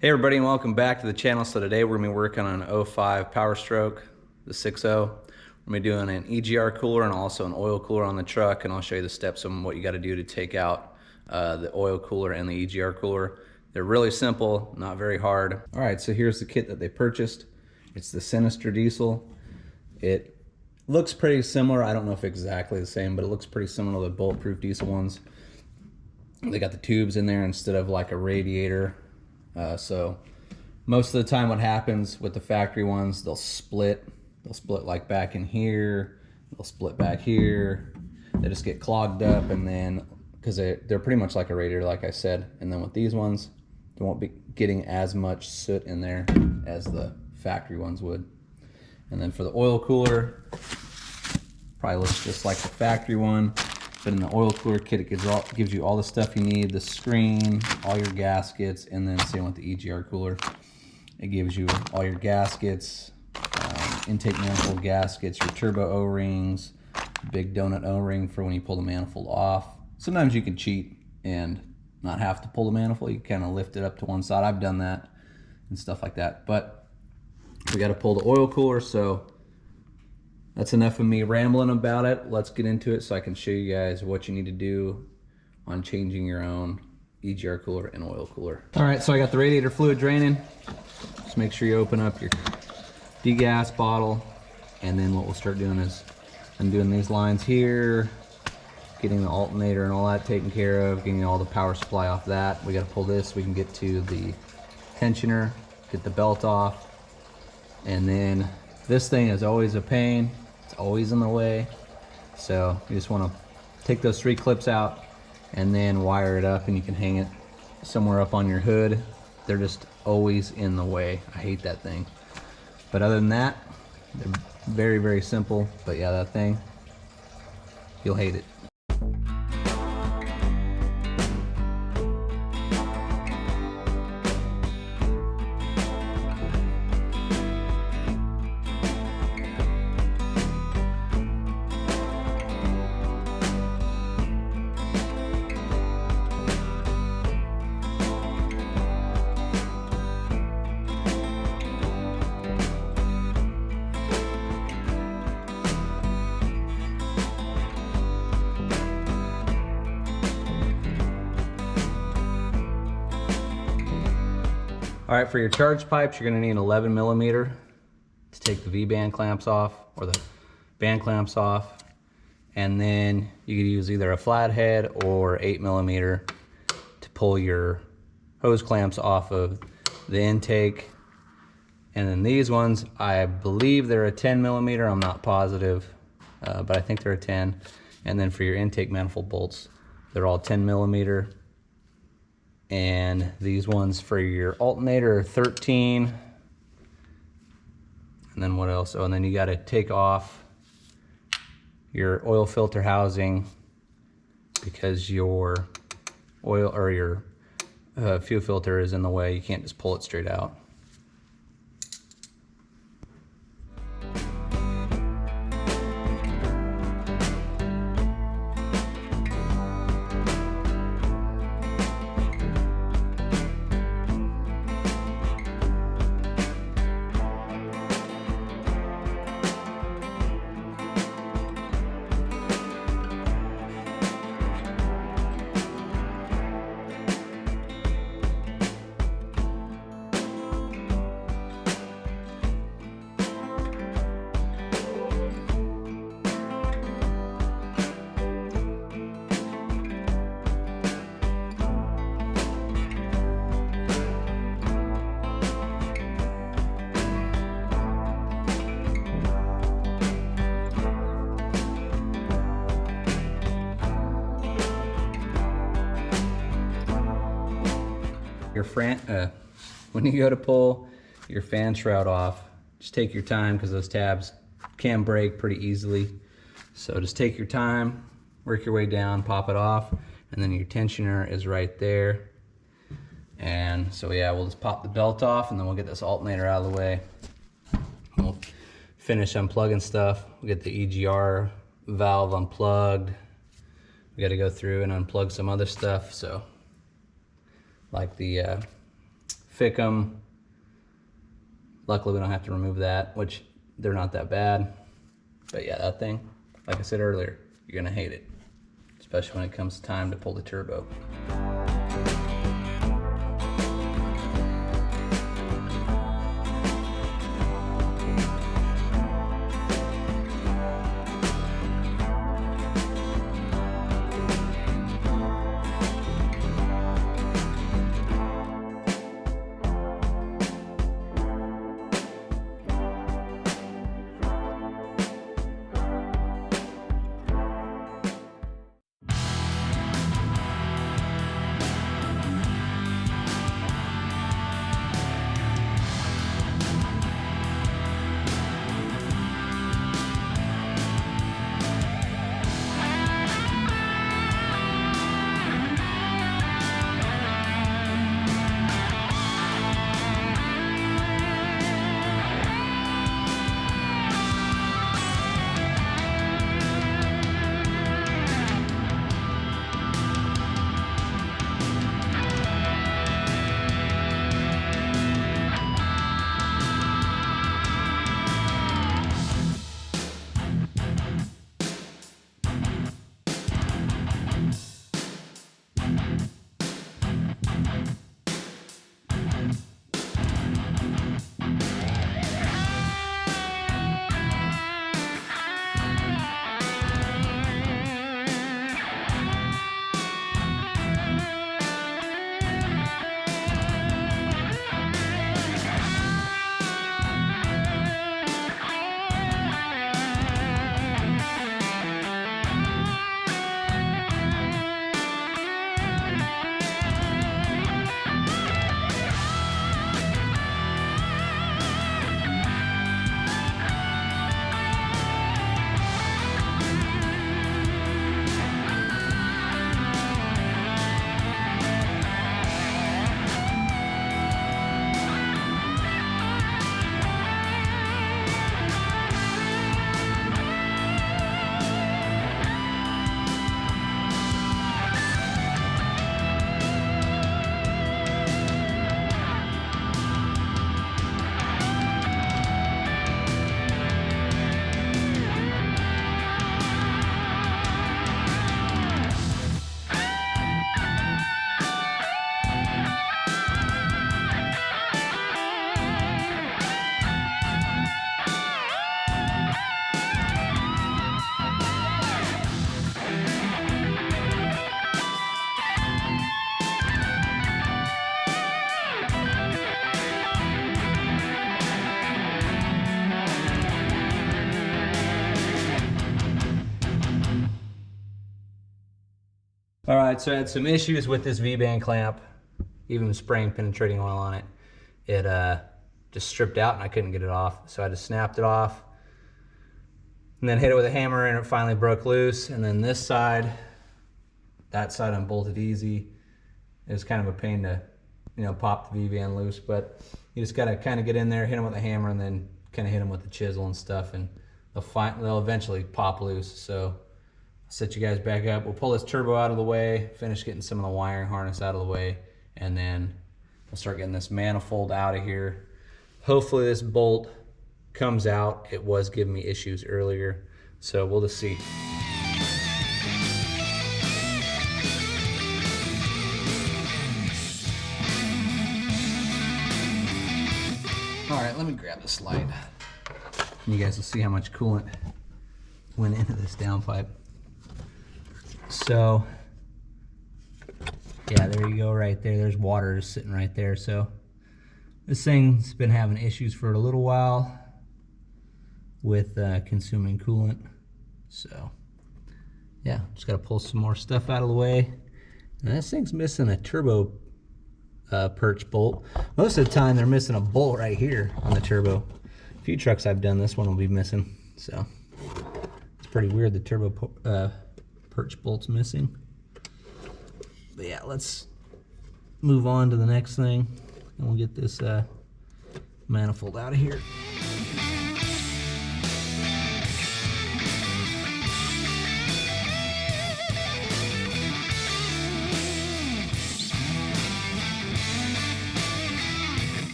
Hey everybody, and welcome back to the channel. So today we're going to be working on an 05 powerstroke, the 6.0. We're going to be doing an EGR cooler and also an oil cooler on the truck, and I'll show you the steps on what you got to do to take out the oil cooler and the EGR cooler. They're really simple, not very hard. All right, so here's the kit that they purchased. It's the Sinister diesel. It looks pretty similar. I don't know if exactly the same, but it looks pretty similar to the bulletproof diesel ones. They got the tubes in there instead of like a radiator. So most of the time what happens with the factory ones, they'll split like back in here, they'll split back here, they just get clogged up, and then because they're pretty much like a radiator, like I said. And then with these ones, they won't be getting as much soot in there as the factory ones would. And then for the oil cooler, probably looks just like the factory one. But in the oil cooler kit, it gives you all the stuff you need: the screen, all your gaskets, and then same with the EGR cooler. It gives you all your gaskets, intake manifold gaskets, your turbo O-rings, big donut O-ring for when you pull the manifold off. Sometimes you can cheat and not have to pull the manifold. You kind of lift it up to one side. I've done that and stuff like that. But we got to pull the oil cooler, so that's enough of me rambling about it. Let's get into it so I can show you guys what you need to do on changing your own EGR cooler and oil cooler. All right, so I got the radiator fluid draining. Just make sure you open up your degas bottle, and then what we'll start doing is I'm doing these lines here, getting the alternator and all that taken care of, getting all the power supply off that. We got to pull this so we can get to the tensioner, get the belt off, and then this thing is always a pain. It's always in the way. So you just want to take those 3 clips out and then wire it up, and you can hang it somewhere up on your hood. They're just always in the way. I hate that thing. But other than that, they're very, very simple. But yeah, that thing, you'll hate it. All right, for your charge pipes, you're gonna need an 11 millimeter to take the V-band clamps off, or the band clamps off. And then you could use either a flathead or 8 millimeter to pull your hose clamps off of the intake. And then these ones, I believe they're a 10 millimeter, I'm not positive, but I think they're a 10. And then for your intake manifold bolts, they're all 10 millimeter. And these ones for your alternator are 13. And then what else? Oh, and then you got to take off your oil filter housing because your oil or your fuel filter is in the way. You can't just pull it straight out. Your when you go to pull your fan shroud off, just take your time because those tabs can break pretty easily. So just take your time, work your way down, pop it off, and then your tensioner is right there. And so yeah, we'll just pop the belt off, and then we'll get this alternator out of the way. We'll finish unplugging stuff. We'll get the EGR valve unplugged. We got to go through and unplug some other stuff, so like the Fick them. Luckily we don't have to remove that, which they're not that bad. But yeah, that thing, like I said earlier, you're gonna hate it, especially when it comes time to pull the turbo. All right, so I had some issues with this V-band clamp, even spraying penetrating oil on it. It just stripped out and I couldn't get it off. So I just snapped it off and then hit it with a hammer and it finally broke loose. And then this side, that side unbolted easy. It was kind of a pain to, pop the V-band loose, but you just gotta kind of get in there, hit them with a hammer, and then kind of hit them with the chisel and stuff, and they'll eventually pop loose. So I'll set you guys back up. We'll pull this turbo out of the way, finish getting some of the wiring harness out of the way, and then we'll start getting this manifold out of here. Hopefully this bolt comes out. It was giving me issues earlier, so we'll just see. All right, let me grab this light. You guys will see how much coolant went into this downpipe. So, yeah, there you go right there. There's water just sitting right there. So this thing's been having issues for a little while with consuming coolant. So, yeah, just got to pull some more stuff out of the way. And this thing's missing a turbo perch bolt. Most of the time they're missing a bolt right here on the turbo. A few trucks I've done, this one will be missing. So it's pretty weird the turbo perch bolt's missing. But yeah, let's move on to the next thing and we'll get this manifold out of here.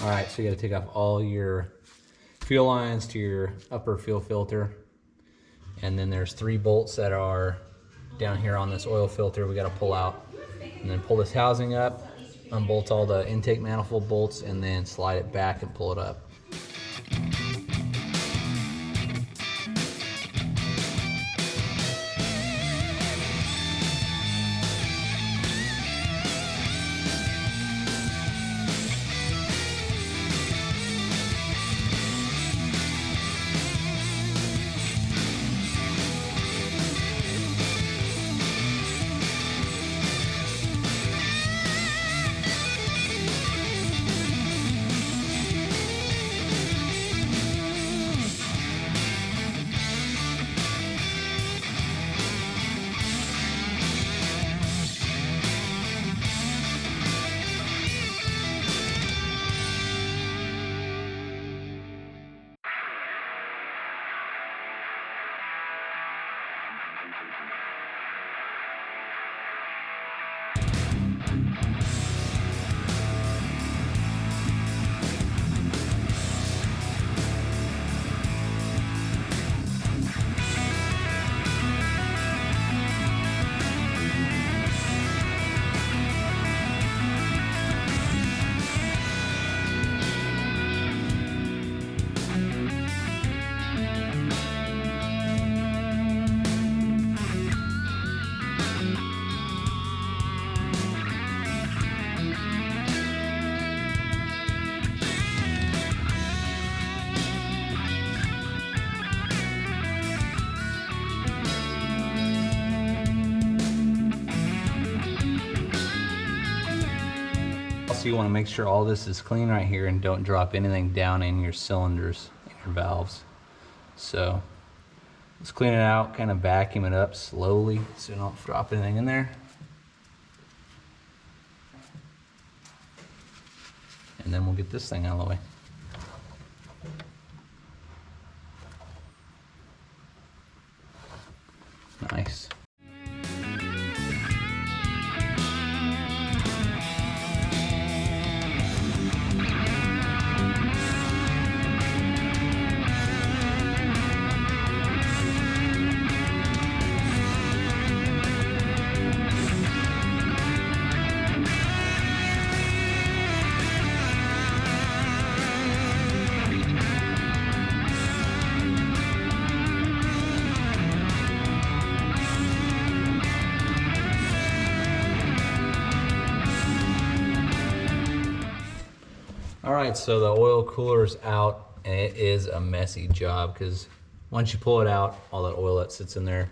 All right, so you gotta take off all your fuel lines to your upper fuel filter. And then there's 3 bolts that are down here on this oil filter we gotta pull out. And then pull this housing up, unbolt all the intake manifold bolts, and then slide it back and pull it up. Also, you want to make sure all this is clean right here and don't drop anything down in your cylinders and your valves. So let's clean it out, kind of vacuum it up slowly so you don't drop anything in there. And then we'll get this thing out of the way. Nice. All right, so the oil cooler's out, and it is a messy job because once you pull it out, all that oil that sits in there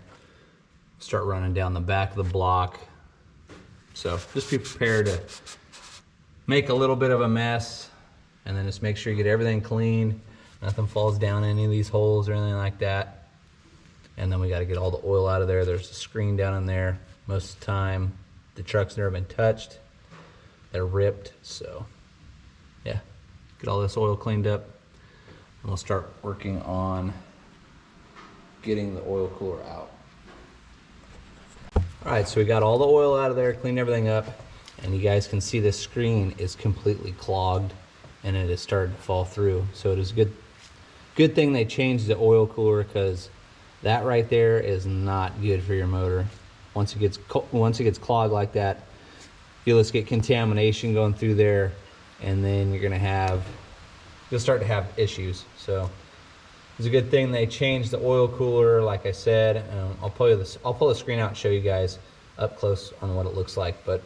start running down the back of the block. So just be prepared to make a little bit of a mess, and then just make sure you get everything clean. Nothing falls down any of these holes or anything like that. And then we got to get all the oil out of there. There's a screen down in there. Most of the time, the truck's never been touched. They're ripped, so yeah, get all this oil cleaned up, and we'll start working on getting the oil cooler out. All right, so we got all the oil out of there, cleaned everything up, and you guys can see this screen is completely clogged and it has started to fall through. So it is good thing they changed the oil cooler, because that right there is not good for your motor. Once it gets clogged like that, you'll just get contamination going through there, and then you'll start to have issues. So it's a good thing they changed the oil cooler, like I said. I'll pull the screen out and show you guys up close on what it looks like. But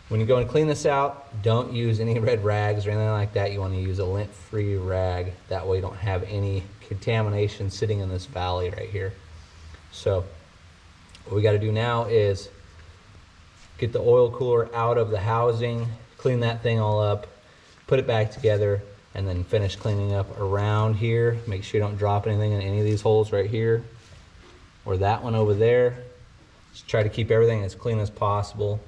when you go and clean this out, don't use any red rags or anything like that. You want to use a lint-free rag. That way you don't have any contamination sitting in this valley right here. So what we got to do now is get the oil cooler out of the housing, clean that thing all up, put it back together, and then finish cleaning up around here. Make sure you don't drop anything in any of these holes right here or that one over there. Just try to keep everything as clean as possible,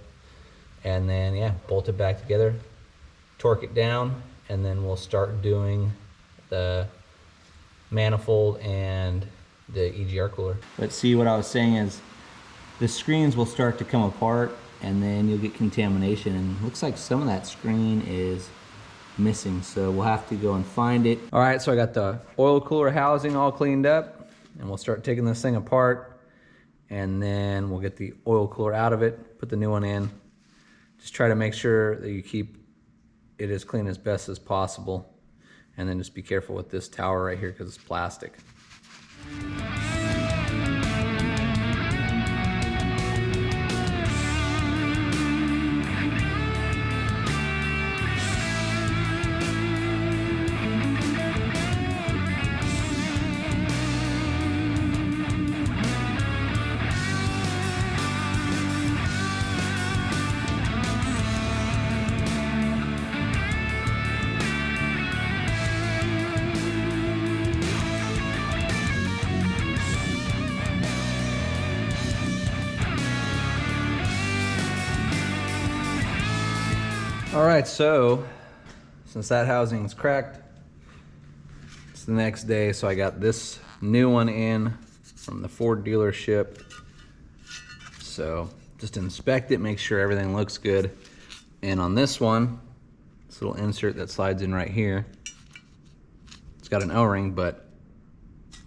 and then yeah, bolt it back together, torque it down, and then we'll start doing the manifold and the EGR cooler. But see, what I was saying is the screens will start to come apart, and then you'll get contamination, and it looks like some of that screen is missing, so we'll have to go and find it. All right, so I got the oil cooler housing all cleaned up, and we'll start taking this thing apart, and then we'll get the oil cooler out of it, put the new one in. Just try to make sure that you keep it as clean as best as possible, and then just be careful with this tower right here because it's plastic. All right, so since that housing is cracked, it's the next day, so I got this new one in from the Ford dealership. So just inspect it, make sure everything looks good. And on this one, this little insert that slides in right here, it's got an O-ring, but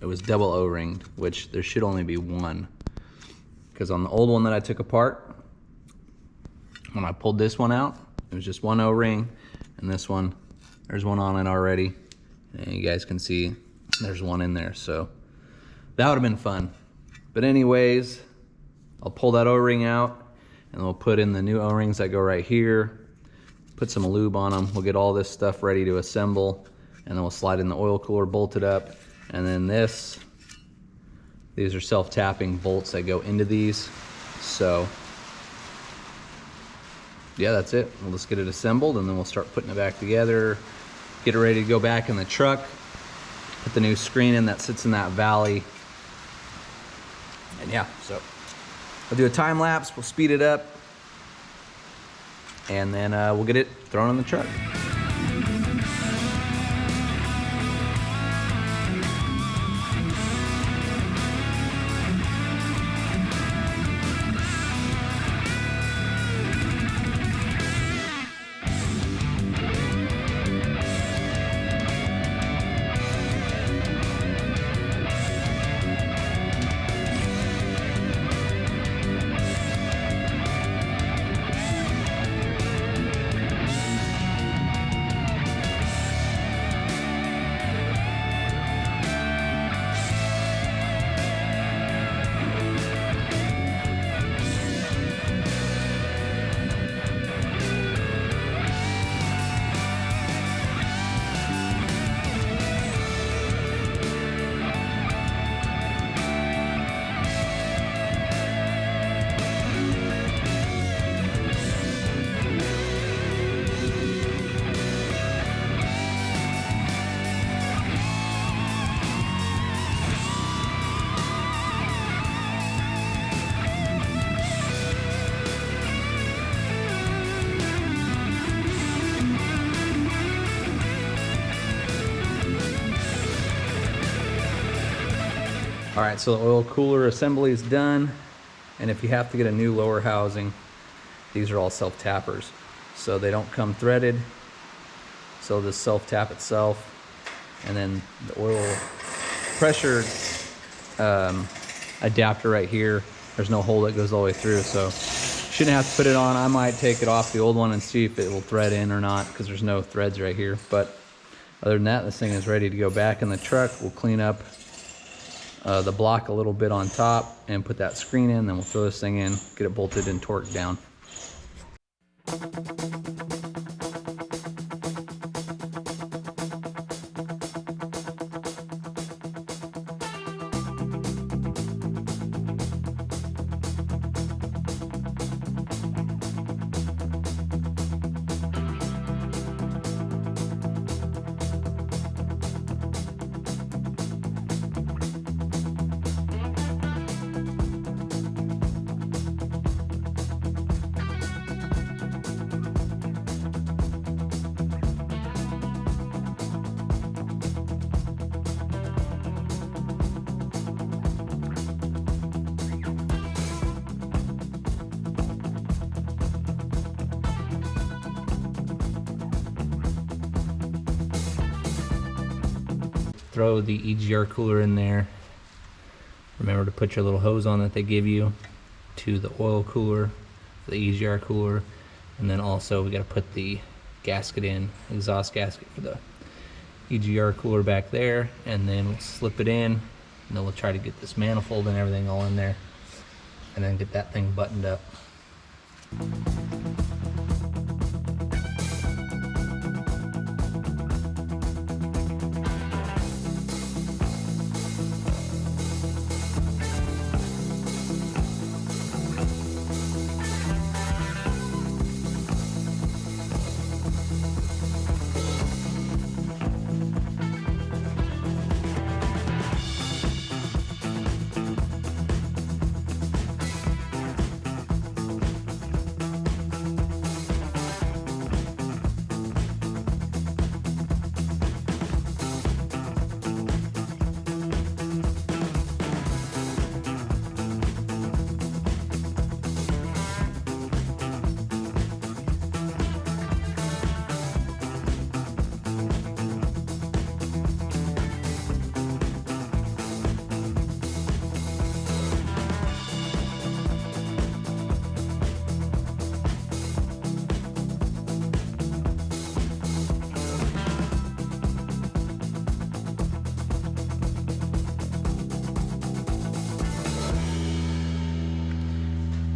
it was double O-ringed, which there should only be one. Because on the old one that I took apart, when I pulled this one out, it was just one O-ring, and this one, there's one on it already. And you guys can see there's one in there, so that would have been fun. But anyways, I'll pull that O-ring out, and we'll put in the new O-rings that go right here, put some lube on them. We'll get all this stuff ready to assemble, and then we'll slide in the oil cooler, bolt it up, and then these are self-tapping bolts that go into these. So yeah, that's it. We'll just get it assembled, and then we'll start putting it back together, get it ready to go back in the truck, put the new screen in that sits in that valley. And yeah, so I'll do a time lapse, we'll speed it up, and then we'll get it thrown in the truck. All right, so the oil cooler assembly is done. And if you have to get a new lower housing, these are all self-tappers. So they don't come threaded. So this self-tap itself. And then the oil pressure adapter right here, there's no hole that goes all the way through. So shouldn't have to put it on. I might take it off the old one and see if it will thread in or not, because there's no threads right here. But other than that, this thing is ready to go back in the truck. We'll clean up the block a little bit on top and put that screen in, then we'll throw this thing in, get it bolted and torqued down. throw the EGR cooler in there. Remember to put your little hose on that they give you to the oil cooler, the EGR cooler, and then also we got to put the gasket in, exhaust gasket for the EGR cooler back there, and then we'll slip it in, and then we'll try to get this manifold and everything all in there, and then get that thing buttoned up.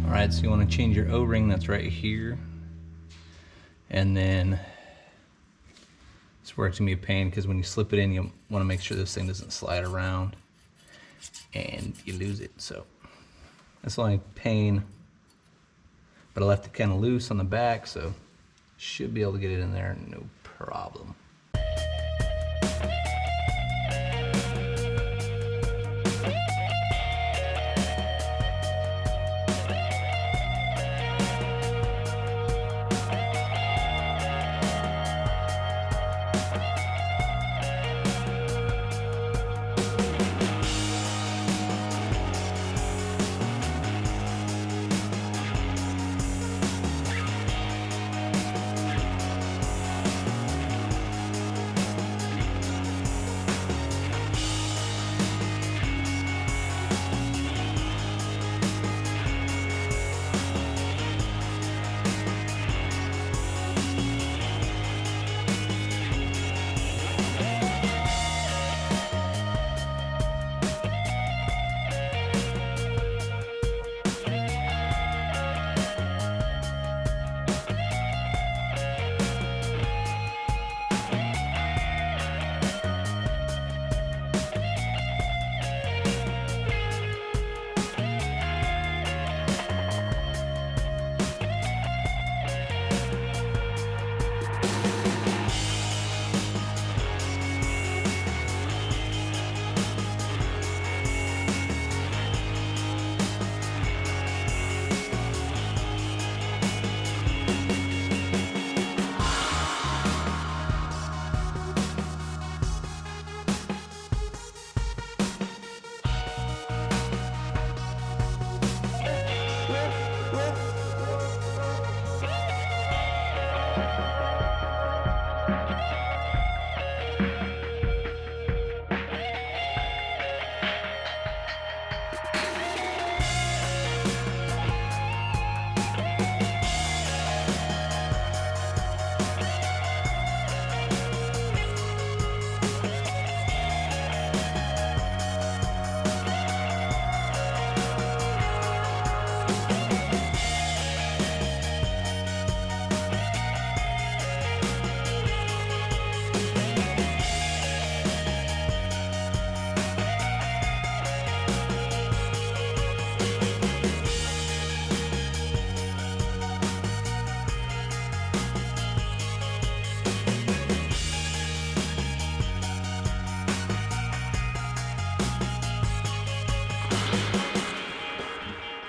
Alright, so you want to change your O-ring that's right here, and then this where it's going to be a pain, because when you slip it in you want to make sure this thing doesn't slide around and you lose it. So that's the only pain, but I left it kind of loose on the back, so should be able to get it in there no problem.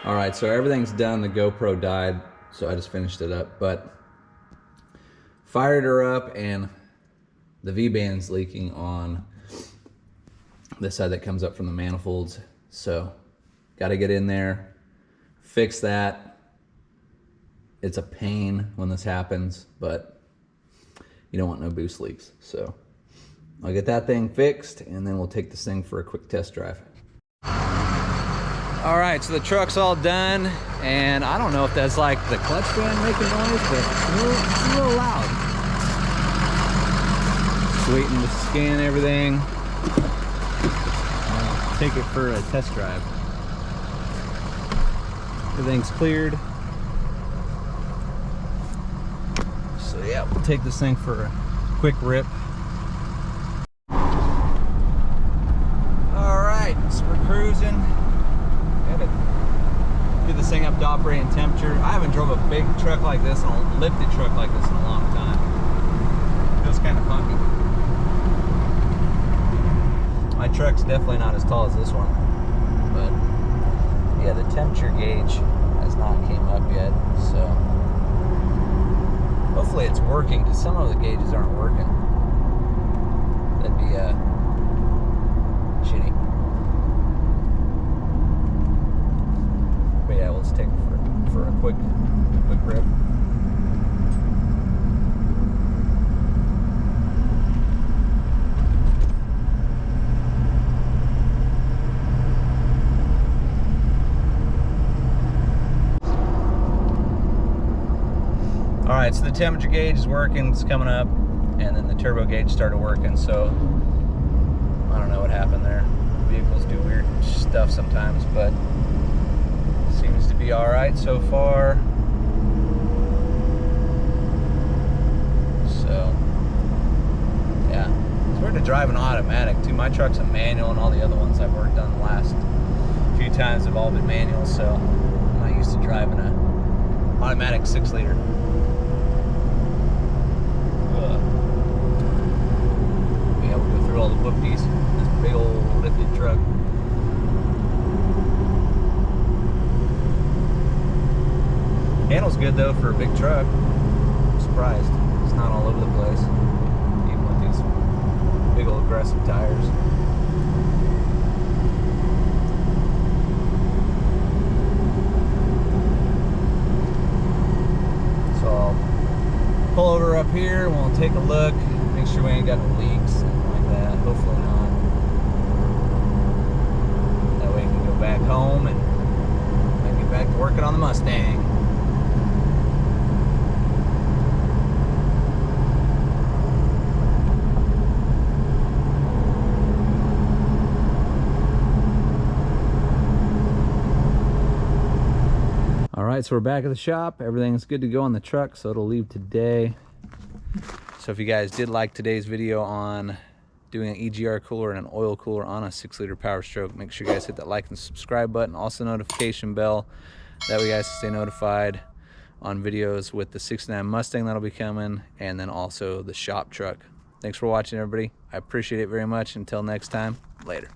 All right, so everything's done. The GoPro died, so I just finished it up, but fired her up, and the V-band's leaking on this side that comes up from the manifolds. So got to get in there, fix that. It's a pain when this happens, but you don't want no boost leaks. So I'll get that thing fixed and then we'll take this thing for a quick test drive. All right, so the truck's all done, and I don't know if that's like the clutch fan making noise, but it's a little loud. Just waiting to scan everything. I'll take it for a test drive. Everything's cleared. So yeah, we'll take this thing for a quick rip. All right, so we're cruising. Gotta get this thing up to operating temperature. I haven't drove a big truck like this, a lifted truck like this in a long time. Feels kind of funky. My truck's definitely not as tall as this one, but yeah, the temperature gauge has not came up yet, so hopefully it's working, because some of the gauges aren't working. That'd be shitty. But yeah, let's take it for a quick rip. All right, so the temperature gauge is working, it's coming up, and then the turbo gauge started working, so I don't know what happened there. Vehicles do weird stuff sometimes, but seems to be all right so far. So, yeah, it's weird to drive an automatic too. My truck's a manual, and all the other ones I've worked on the last few times have all been manual, so I'm not used to driving a automatic 6-liter. Yeah, we'll go through all the whoop-dees. This big old lifted truck. Handles good though for a big truck. I'm surprised it's not all over the place, even with these big old aggressive tires. So I'll pull over up here and we'll take a look, make sure we ain't got no leaks, something like that. Hopefully not. That way we can go back home and maybe get back to working on the Mustang. All right, so we're back at the shop. Everything's good to go on the truck, so it'll leave today. So if you guys did like today's video on doing an EGR cooler and an oil cooler on a 6-liter Power Stroke, make sure you guys hit that like and subscribe button, also notification bell, that way you guys stay notified on videos with the 69 Mustang that'll be coming, and then also the shop truck. Thanks for watching, everybody. I appreciate it very much. Until next time, later.